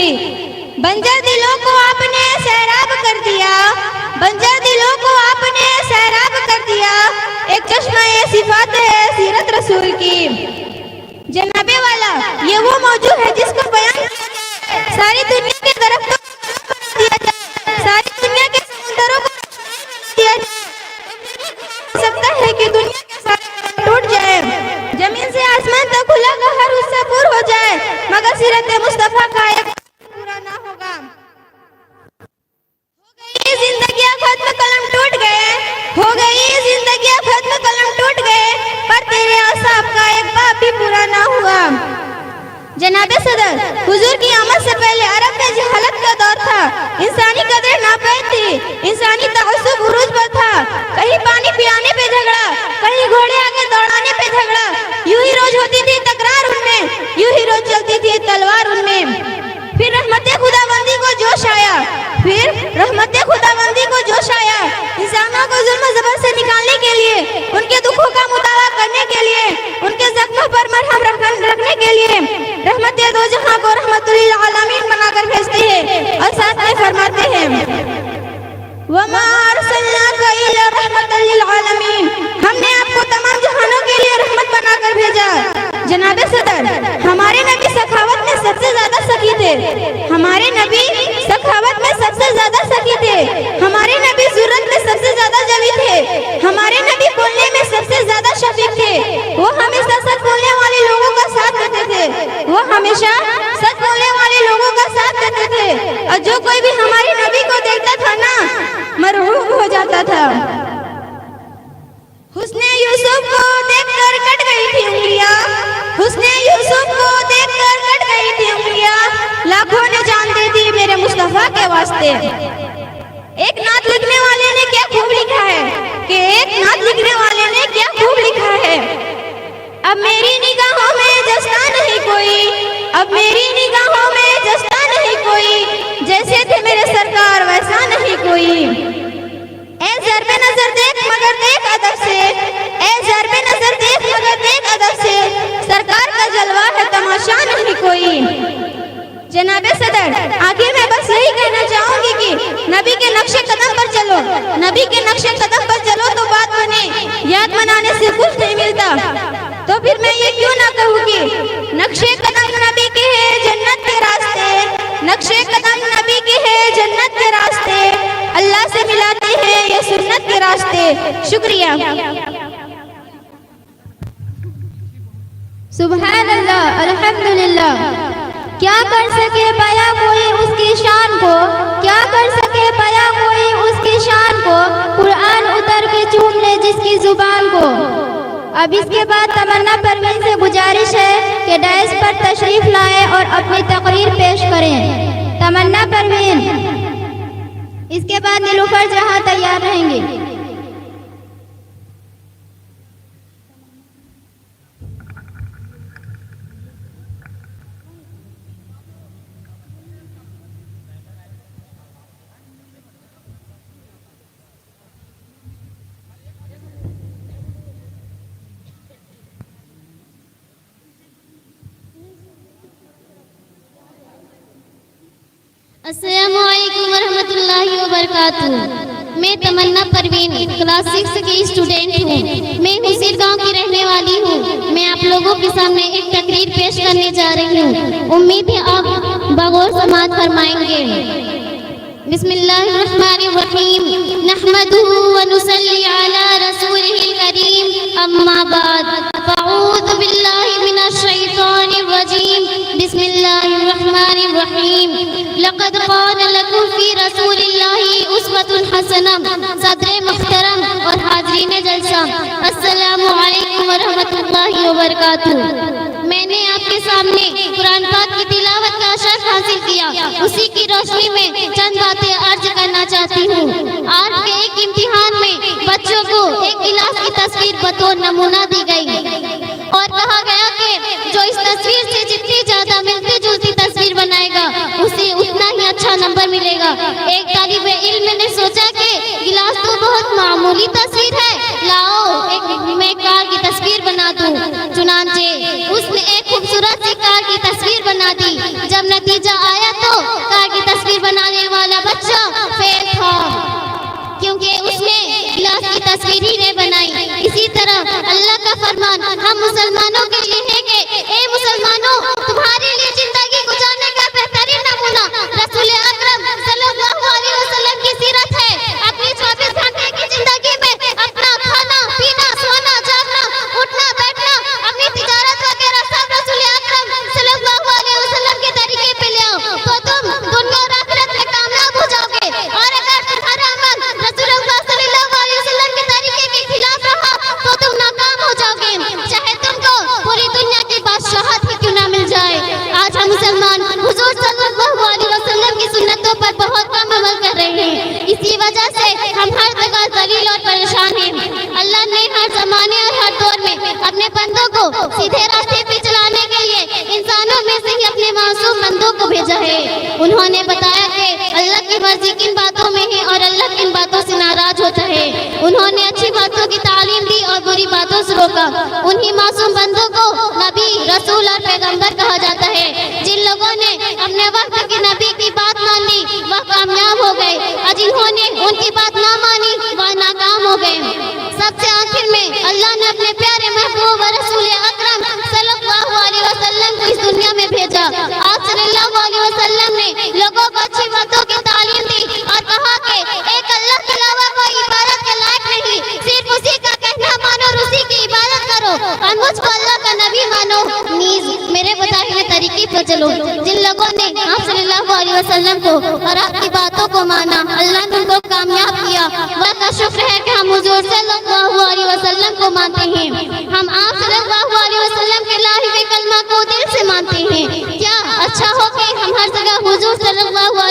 बंजर दिलों को आपने सैराब कर दिया, बंजर दिलों को आपने सैराब कर दिया। एक चश्मा ये सिफात है सीरत रसूल की। जनाबे वाला ये वो मौजूद है जिसको बयान सारी दुनिया के दरख्तों को दिया जाए, सारी दुनिया के समुद्रों को दिया जा सकता है कि दुनिया के सारे टूट जाए, जमीन से आसमान तक खुला कहर उससे दूर हो जाए, मगर सीरत मुस्तफा का एक पूरा ना होगा। हो गई जिंदगियां खत्म कलम टूट गए, हो गई जिंदगियां खत्म कलम टूट गए, पर तेरे आसाब का एक बाप भी पूरा ना हुआ। जनाबे सदर, हुजूर की आमद से पहले अरब में जहालत का दौर था, इंसानी कदर नापैद थी, इंसानी तअस्सुब उरूज पर था। कहीं पानी पिलाने पे झगड़ा, कहीं घोड़े आगे दौड़ाने पे झगड़ा, यूं ही रोज होती थी तकरार उनमें, यूं ही रोज चलती थी तलवार उनमें। फिर रहमते खुदाबंदी को जोश आया, फिर रहमते खुदाबंदी को जोश आया, इंसानों को जुल्म ज़बर से निकालने के लिए, उनके दुखों का मुतावा करने के लिए, उनके जख्मों पर मरहम रखने के लिए रहमते दो जहां को रहमतुल आलमीन बनाकर भेजते हैं और साथ में फरमाते हैं वमा अरसलनाका इल्ला रहमतल लिल आलमीन, हमने आपको तमाम जहानों के लिए रहमत बनाकर भेजा। जनाबे सदर, हमारे नबी सखावत में सबसे ज्यादा सखी थे, हमारे नबी सखावत में सबसे ज्यादा सखी थे, हमारे नबी जुर्रत में सबसे ज्यादा जली थे, हमारे नबी बोलने में सबसे ज्यादा शफीक थे। वो हमेशा सच बोलने वाले लोगों का साथ देते थे, वो हमेशा सच बोलने वाले लोगों का साथ देते थे, और जो कोई भी हमारे नबी को देखता था ना मरहूब हो जाता था। हुस्ने यूसुफ को देखकर कट गई थी उंगलियां, हुस्ने यूसुफ को देखकर कट गई थी उंगलियां, लाखों ने जान दे दी मेरे मुस्तफा के वास्ते। एक नात लिखने वाले ने क्या खूब लिखा है कि एक नात लिखने वाले ने क्या खूब लिखा है। अब मेरी निगाहों में जस्ता नहीं कोई, अब मेरी निगाहों में जस्ता नहीं कोई, जैसे थे मेरे सरकार वैसा नहीं कोई। ए ज़र्बे नजर देख मगर देख अदब से, ए ज़र्बे नजर देख मगर देख अदब से, सरकार का जलवा है तमाशा नहीं कोई। जनाबे सदर, आखिर मैं बस यही कहना चाहूंगी कि नबी के नक्शे कदम पर चलो, नबी के नक्शे कदम पर चलो तो बात बने, याद मनाने से कुछ नहीं मिलता। तो फिर मैं ये क्यों ना कहूँगी, नक्शे कदम नबी के है जन्नत के रास्ते, नक्शे कदम नबी के है जन्नत के रास्ते, अल्लाह से मिलाते हैं ये सुन्नत के रास्ते। शुक्रिया। सुभान अल्लाह, अल्हम्दुलिल्लाह। क्या कर सके पाया कोई उसकी शान को, क्या कर सके पाया कोई उसकी शान को, कुरान उतर के चूम ले जिसकी जुबान को। अब इसके बाद तमन्ना परवीन से गुजारिश है कि डायस पर तशरीफ लाएं और अपनी तकरीर पेश करें। तमन्ना परवीन, इसके बाद नीलूफर जहां तैयार रहेंगे। अस्सलामु अलैकुम वरहमतुल्लाहि वबरकातुहू। मैं तमन्ना परवीन क्लास 6 की स्टूडेंट हूँ। मैं हुसीर गांव की रहने वाली हूँ। मैं आप लोगों के सामने एक तकरीर पेश करने जा रही हूँ। उम्मीद है आप बगौर समाअत फरमाएंगे। बिस्मिल्लाहिर्रहमानिर्रहीम, नहमदुहु व नुसल्ली अला रसूलिहिल करीम, अम्मा बाद, अऊज़ु बिल्लाहि मिनश शैतानिर रजीम, बिस्मिल्लाहिर्रहमानिर्रहीम। लक़द कान लकुम फी रसूलिल्लाहि उस्वतुन हसना। सदर मुहतरम और हाज़रीन जलसा, अस्सलामु अलैकुम व रहमतुल्लाहि व बरकातुहू। मैंने आपके सामने कुरान पाक की तिलावत का अशर हासिल किया, उसी की रोशनी में चंद बातें अर्ज करना चाहती हूँ। आज के एक इम्तिहान में बच्चों को एक गिलास की तस्वीर बतौर नमूना दी गई और कहा गया कि जो इस तस्वीर से जितनी ज्यादा मिलती जुलती तस्वीर बनाएगा उसे उतना ही अच्छा नंबर मिलेगा। एक तालिबे इल्म ने सोचा कि गिलास तो बहुत मामूली तस्वीर है, लाओ मैं कार की तस्वीर बना दूं। चुनांचे उसने एक खूबसूरत सी कार की तस्वीर बना दी। जब नतीजा आया तो अपने बंदों को सीधे रास्ते पे चलाने के लिए इंसानों में से ही अपने मासूम बंदों को भेजा है। उन्होंने बताया कि अल्लाह की मर्जी किन बातों में है और अल्लाह किन बातों से नाराज होता है। उन्होंने अच्छी बातों की तालीम दी और बुरी बातों से रोका। उन्हीं मासूम बंदों को नबी, रसूल और पैगंबर कहा जाता है। जिन लोगों ने अपने वक्त के नबी की बात मान ली वह कामयाब हो गए और जिन्होंने उनकी बात ना मानी वह नाकाम हो गए। सबसे आखिर में अल्लाह ने अपने प्यारे महबूब रसूल अकरम सल्लल्लाहु अलैहि वसल्लम को इस दुनिया में भेजा। आप सल्लल्लाहु अलैहि वसल्लम ने लोगों को अच्छी बातों की तालीम दी और कहा कि एक अल्लाह के अलावा कोई इबादत के लायक नहीं, सिर्फ उसी का कहना मानो और उसी की इबादत करो और मुझको अल्लाह का नबी मानो, नीज मेरे बताए हुए तरीके पर चलो। जिन लोगों ने आप सल्लल्लाहु अलैहि वसल्लम को और आपकी बातों को माना, अल्लाह ने उनको कामयाब किया। वह का शुक्र है कि हम हुजूर सल्लल्लाहु अलैहि वसल्लम को मानते हैं। हम आप सल्लल्लाहु अलैहि वसल्लम के लाए हुए कलमा को दिल से मानते हैं। क्या अच्छा हो कि हम हर जगह हुजूर सल्लल्लाहु